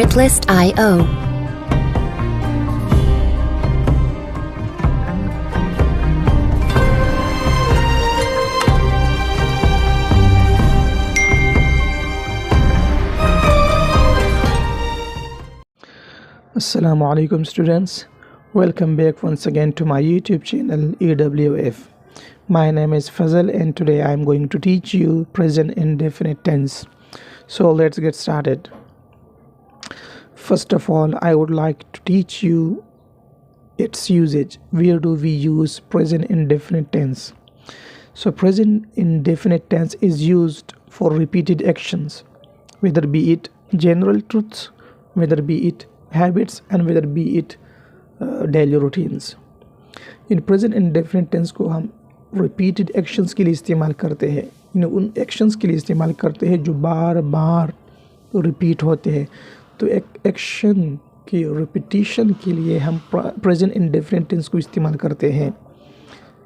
Artlist.io. Assalamu alaikum students, welcome back once again to my YouTube channel EWF. My name is Fazal and today I am going to teach you present indefinite tense. So let's get started. First of all, I would like to teach you its usage. Where do we use present indefinite tense? So present indefinite tense is used for repeated actions, whether be it general truths, whether be it habits and whether be it daily routines. In present indefinite tense को हम repeated actions के लिए इस्तेमाल करते हैं, उन actions के लिए इस्तेमाल करते हैं जो बार बार रिपीट होते हैं। तो एक एक्शन की रिपीटिशन के लिए हम प्रेजेंट इंडेफिनिट टेंस को इस्तेमाल करते हैं,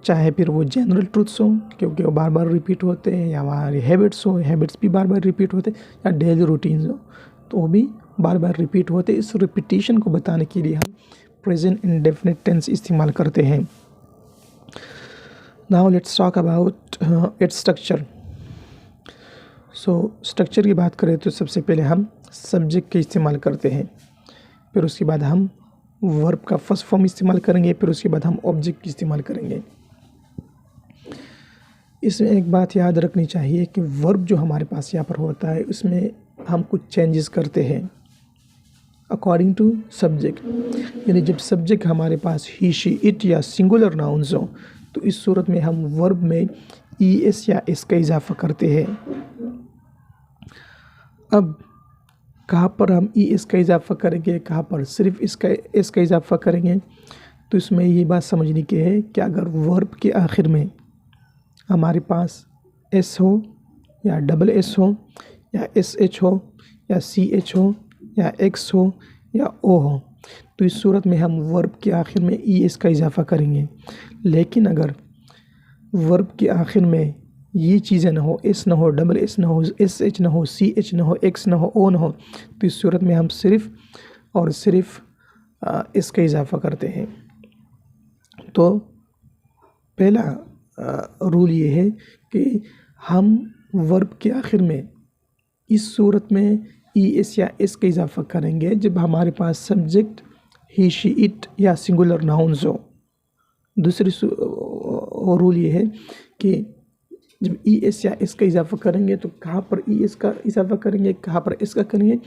चाहे फिर वो जनरल ट्रूथ्स हो क्योंकि वो बार बार रिपीट होते हैं, या हमारे हैबिट्स हो, हैबिट्स भी बार बार रिपीट होते हैं, या डेली रूटीन्स हो तो वो भी बार बार रिपीट होते। इस रिपीटिशन को बताने के लिए हम प्रेजेंट इंडेफिनिट टेंस इस्तेमाल करते हैं। Now let's talk about its structure. So structure की बात करें तो सबसे पहले हम सब्जेक्ट के इस्तेमाल करते हैं, फिर उसके बाद हम वर्ब का फर्स्ट फॉर्म इस्तेमाल करेंगे, फिर उसके बाद हम ऑब्जेक्ट की इस्तेमाल करेंगे। इसमें एक बात याद रखनी चाहिए कि वर्ब जो हमारे पास यहाँ पर होता है उसमें हम कुछ चेंजेस करते हैं अकॉर्डिंग टू सब्जेक्ट। यानी जब सब्जेक्ट हमारे पास ही, शी, इट या सिंगुलर नाउन्स हो तो इस सूरत में हम वर्ब में ES या S का इजाफा करते हैं। अब कहाँ पर हम ES का इजाफा करेंगे, कहाँ पर सिर्फ S का इजाफा करेंगे, तो इसमें ये बात समझने की है कि अगर वर्ब के आखिर में हमारे पास S हो या डबल S हो या SH हो या CH हो या X हो या O हो तो इस सूरत में हम वर्ब के आखिर में ES का इजाफा करेंगे। लेकिन अगर वर्ब के आखिर में ये चीज़ें ना हो, S ना हो, डबल S ना हो, SH ना हो, CH ना हो, X ना हो, O ना हो तो इस सूरत में हम सिर्फ और सिर्फ S का इजाफा करते हैं। तो पहला रूल ये है कि हम वर्ब के आखिर में इस सूरत में ES या S का इजाफा करेंगे जब हमारे पास सब्जेक्ट ही, शी, इट या सिंगुलर नाउन्स हो। दूसरी रूल ये है कि जब ES या S का इजाफा करेंगे तो कहाँ पर ES का इजाफा करेंगे, कहाँ पर S का करेंगे।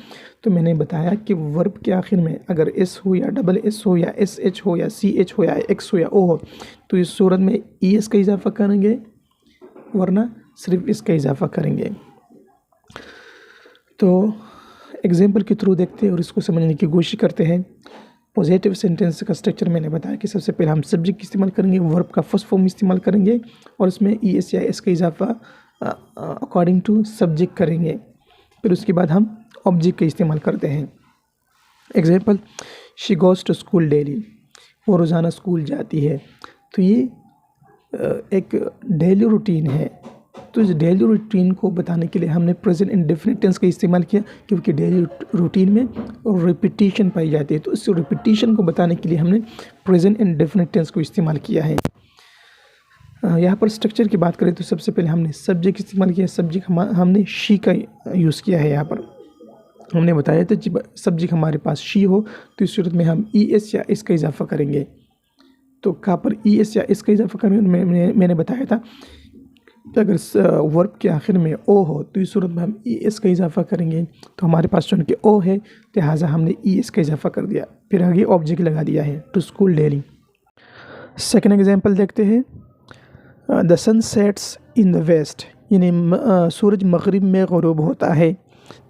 तो मैंने बताया कि वर्ब के आखिर में अगर S हो या डबल S हो या SH हो या CH हो या X हो या O हो तो इस सूरत में ES का इजाफा करेंगे, वरना सिर्फ S का इजाफा करेंगे। तो एग्जाम्पल के थ्रू देखते हैं और इसको समझने की कोशिश करते हैं। पॉजिटिव सेंटेंस का स्ट्रक्चर मैंने बताया कि सबसे पहले हम सब्जेक्ट इस्तेमाल करेंगे, वर्ब का फर्स्ट फॉर्म इस्तेमाल करेंगे और इसमें ES या S का इजाफा अकॉर्डिंग टू सब्जेक्ट करेंगे, फिर उसके बाद हम ऑब्जेक्ट का इस्तेमाल करते हैं। Example, she goes to school daily, वो रोज़ाना स्कूल जाती है। तो ये एक डेली रूटीन है। तो इस डेली रूटीन को बताने के लिए हमने प्रेजेंट इंडेफिनिट टेंस का इस्तेमाल किया क्योंकि डेली रूटीन में रिपीटिशन पाई जाती है। तो इस रिपीटिशन को बताने के लिए हमने प्रेजेंट इंडेफिनिट टेंस को इस्तेमाल किया है। यहाँ पर स्ट्रक्चर की बात करें तो सबसे पहले हमने सब्जेक्ट इस्तेमाल किया। सब्जेक्ट हमने शी का यूज़ किया है। यहाँ पर हमने बताया था जब सब्जेक्ट हमारे पास शी हो तो इस सूरत में हम ES या S का इजाफा करेंगे। तो कहाँ पर ES या S का इजाफा करेंगे, मैंने बताया था कि अगर वर्ब के आखिर में O हो तो इस सूरत में हम ES का इजाफा करेंगे। तो हमारे पास चूँकि O है लिहाजा हमने ES का इजाफा कर दिया, फिर आगे ऑब्जेक्ट लगा दिया है to school daily. Second example देखते हैं। The sun sets in the west, यानी सूरज मगरिब में ग़ुरूब होता है।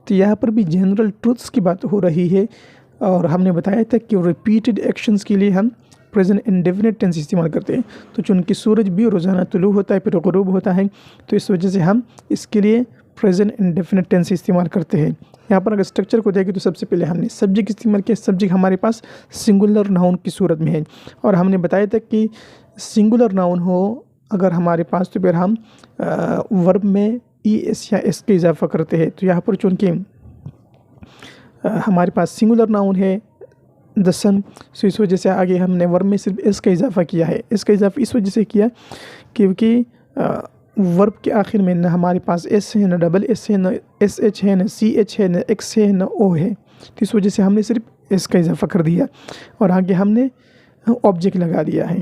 तो यहाँ पर भी जनरल ट्रूथ्स की बात हो रही है और हमने बताया था कि रिपीटेड एक्शंस के लिए हम प्रेजेंट इंडेफिनिट टेंस इस्तेमाल करते हैं। तो चूँकि सूरज भी रोज़ाना तुलू होता है फिर ग़ुरूब होता है तो इस वजह से हम इसके लिए प्रेजेंट इंडेफिनिट टेंस इस्तेमाल करते हैं। यहाँ पर अगर स्ट्रक्चर को देखें तो सबसे पहले हमने सब्जेक्ट इस्तेमाल किया। सब्जेक्ट हमारे पास सिंगुलर नाउन की सूरत में है और हमने बताया था कि सिंगुलर नाउन हो अगर हमारे पास तो फिर हम वर्ब में ES या S का इजाफा करते हैं। तो यहाँ पर चूँकि हमारे पास सिंगुलर नाउन है द सन, सो इस वजह से आगे हमने वर्ब में सिर्फ एस का इजाफा किया है। इसका इजाफा इस वजह से किया क्योंकि वर्ब के आखिर में न हमारे पास एस है, न डबल एस है, न एस एच है, न सी एच है, न एक्स है, न ओ है। तो इस वजह से हमने सिर्फ एस का इजाफा कर दिया और आगे हमने ऑब्जेक्ट लगा दिया है।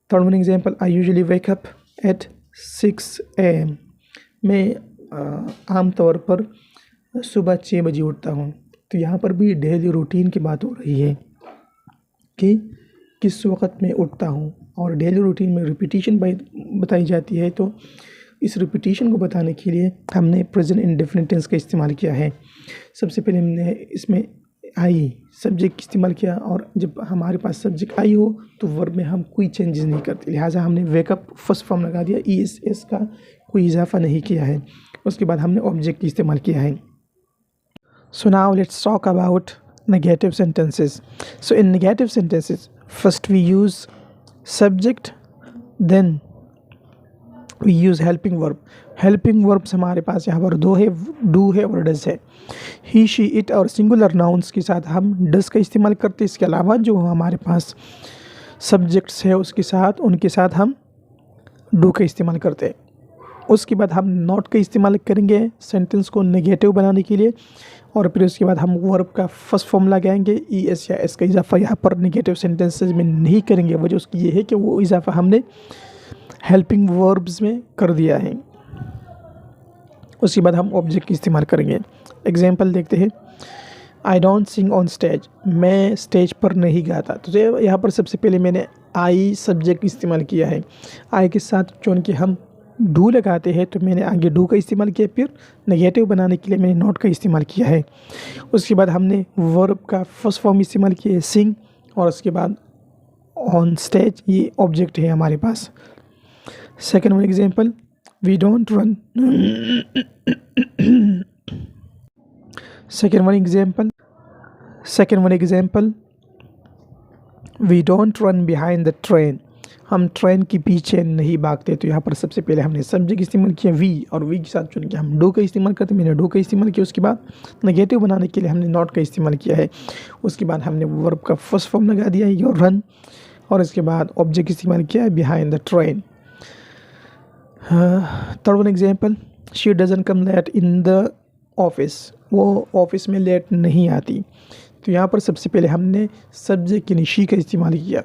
Third one example, I usually wake up at 6 AM। मैं आमतौर पर सुबह 6 बजे उठता हूँ। तो यहाँ पर भी डेली रूटीन की बात हो रही है कि किस वक्त मैं उठता हूँ, और डेली रूटीन में रिपीटिशन बताई जाती है। तो इस रिपीटिशन को बताने के लिए हमने प्रेजेंट इंडेफिनिट टेंस का इस्तेमाल किया है। सबसे पहले हमने इसमें आई सब्जेक्ट इस्तेमाल किया, और जब हमारे पास सब्जेक्ट आई हो तो वर्ब में हम कोई चेंजेस नहीं करते, लिहाजा हमने वेकअप फर्स्ट फॉर्म लगा दिया, ES का कोई इजाफा नहीं किया है। उसके बाद हमने ऑब्जेक्ट इस्तेमाल किया है। So now let's talk about negative sentences. So in negative sentences, first we use subject, then we use helping verb. Helping verbs हमारे पास यहाँ पर दो है, do है और does है। he, she, it और singular nouns के साथ हम does का इस्तेमाल करते हैं। इसके अलावा जो हमारे पास subjects है उनके साथ हम do का इस्तेमाल करते हैं। उसके बाद हम नॉट का इस्तेमाल करेंगे सेंटेंस को नेगेटिव बनाने के लिए, और फिर उसके बाद हम वर्ब का फर्स्ट फॉर्म लगाएंगे। ES या S का इजाफा यहाँ पर नेगेटिव सेंटेंसेस में नहीं करेंगे। वजह उसकी ये है कि वो इजाफा हमने हेल्पिंग वर्ब्स में कर दिया है। उसके बाद हम ऑब्जेक्ट इस्तेमाल करेंगे। एग्जाम्पल देखते हैं, I don't sing on stage. मैं स्टेज पर नहीं गाता। तो यहाँ पर सबसे पहले मैंने आई सब्जेक्ट इस्तेमाल किया है। आई के साथ चुन के हम डू लगाते हैं, तो मैंने आगे डू का इस्तेमाल किया, फिर नेगेटिव बनाने के लिए मैंने नॉट का इस्तेमाल किया है। उसके बाद हमने वर्ब का फर्स्ट फॉर्म इस्तेमाल किया है सिंग, और उसके बाद ऑन स्टेज ये ऑब्जेक्ट है हमारे पास। Second one example, we don't run. Second one example, we don't run behind the train. हम ट्रेन के पीछे नहीं भागते। तो यहाँ पर सबसे पहले हमने सब्जेक्ट इस्तेमाल किया वी, और वी के साथ चुन के हम डू का इस्तेमाल करते हैं। मैंने डू का इस्तेमाल किया। उसके बाद नेगेटिव बनाने के लिए हमने नॉट का इस्तेमाल किया है। उसके बाद हमने वर्ब का फर्स्ट फॉर्म लगा दिया है योर रन, और इसके बाद ऑब्जेक्ट इस्तेमाल किया है behind the train. Third one example, she doesn't come late in the office. वो ऑफिस में लेट नहीं आती। तो यहाँ पर सबसे पहले हमने सब्जेक्ट यानी शी का इस्तेमाल किया,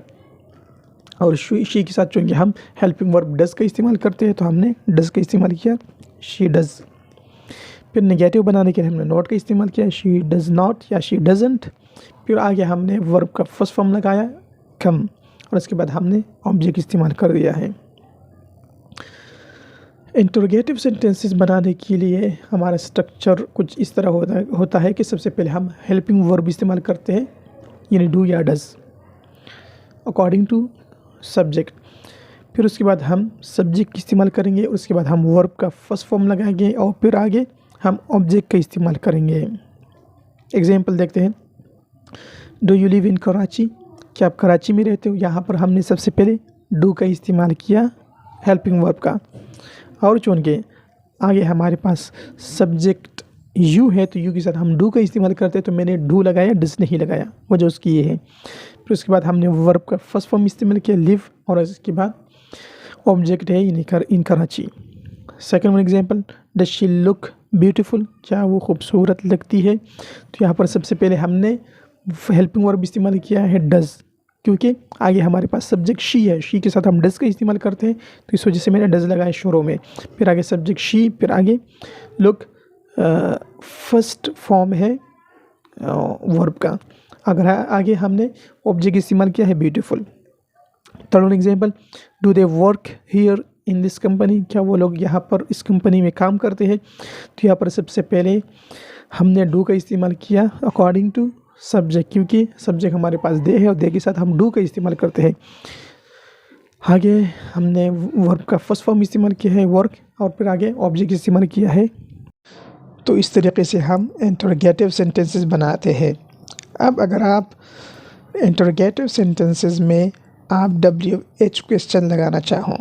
और शी के साथ चूँकि हम हेल्पिंग वर्ब डज का इस्तेमाल करते हैं तो हमने डज का इस्तेमाल किया, शी डज। फिर नेगेटिव बनाने के लिए हमने नॉट का इस्तेमाल किया, शी डज नॉट या शी डजंट। फिर आगे हमने वर्ब का फर्स्ट फॉर्म लगाया कम, और उसके बाद हमने ऑब्जेक्ट इस्तेमाल कर दिया है। इंटरोगेटिव सेंटेंसेस बनाने के लिए हमारा स्ट्रक्चर कुछ इस तरह होता है कि सबसे पहले हम हेल्पिंग वर्ब इस्तेमाल करते हैं, यानी डू या डज, अकॉर्डिंग टू सब्जेक्ट। फिर उसके बाद हम सब्जेक्ट इस्तेमाल करेंगे, उसके बाद हम वर्ब का फर्स्ट फॉर्म लगाएंगे, और फिर आगे हम ऑब्जेक्ट का इस्तेमाल करेंगे। एग्जाम्पल देखते हैं, do you live in Karachi. क्या आप कराची में रहते हो। यहाँ पर हमने सबसे पहले डू का इस्तेमाल किया हेल्पिंग वर्ब का, और चुन के आगे हमारे पास सब्जेक्ट यू है, तो यू के साथ हम डू का इस्तेमाल करते हैं। तो मैंने डू लगाया, डज नहीं लगाया, वजह उसकी ये है। फिर उसके बाद हमने वर्ब का फर्स्ट फॉर्म इस्तेमाल किया लिव, और इसके बाद ऑब्जेक्ट है in Karachi. Second one example, does she look beautiful. क्या वो खूबसूरत लगती है। तो यहाँ पर सबसे पहले हमने हेल्पिंग वर्ब इस्तेमाल किया है डज, क्योंकि आगे हमारे पास सब्जेक्ट शी है, शी के साथ हम डज का इस्तेमाल करते हैं, तो इस वजह से मैंने डज लगाया शुरू में। फिर आगे सब्जेक्ट शी, फिर आगे लुक फर्स्ट फॉर्म है वर्ब का। अगर आगे हमने ऑब्जेक्ट इस्तेमाल किया है beautiful. Third one example, do they work here in this company. क्या वो लोग यहाँ पर इस कंपनी में काम करते हैं। तो यहाँ पर सबसे पहले हमने डू का इस्तेमाल किया अकॉर्डिंग टू सब्जेक्ट, क्योंकि सब्जेक्ट हमारे पास दे है और दे के साथ हम डू का इस्तेमाल करते हैं। आगे हमने वर्ब का फर्स्ट फॉर्म इस्तेमाल किया है वर्क, और फिर आगे ऑब्जेक्ट इस्तेमाल किया है। तो इस तरीके से हम इंटरोगेटिव सेंटेंसेस बनाते हैं। अब अगर आप इंटरोगेटिव सेंटेंसेस में आप WH क्वेश्चन लगाना चाहो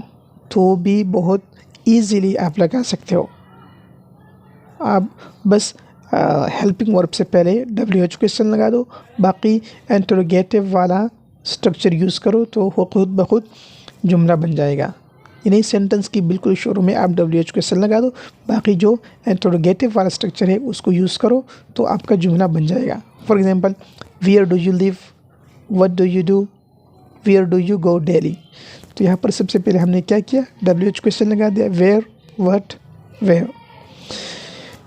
तो भी बहुत ईजीली आप लगा सकते हो। आप बस हेल्पिंग वर्ब से पहले WH क्वेश्चन लगा दो, बाकी इंटरोगेटिव वाला स्ट्रक्चर यूज़ करो तो वो खुद ब खुद जुमला बन जाएगा। यानी सेंटेंस की बिल्कुल शुरू में आप WH क्वेश्चन लगा दो, बाकी जो इंटरोगेटिव वाला स्ट्रक्चर है उसको यूज़ करो तो आपका जुमला बन जाएगा। For example, where do you live, what do you do, where do you go daily. तो यहाँ पर सबसे पहले हमने क्या किया, WH क्वेश्चन लगा दिया, वेयर, व्हाट, वेयर।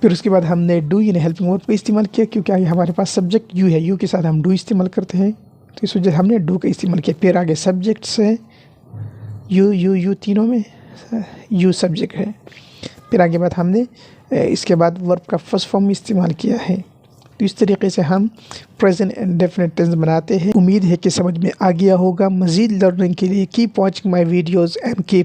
फिर उसके बाद हमने डू यानी हेल्पिंग वर्ब का इस्तेमाल किया, क्योंकि आगे हमारे पास सब्जेक्ट यू है, यू के साथ हम डू इस्तेमाल करते हैं, तो इस वजह से हमने डू का इस्तेमाल किया। फिर आगे सब्जेक्ट्स है, यू तीनों में यू सब्जेक्ट है। फिर आगे बाद हमने इसके बाद वर्ब का फर्स्ट फॉर्म इस्तेमाल किया है। तो इस तरीके से हम प्रेजेंट इंडेफिनिट टेंस बनाते हैं। उम्मीद है कि समझ में आ गया होगा। मज़ीद लर्निंग के लिए keep watching my videos and keep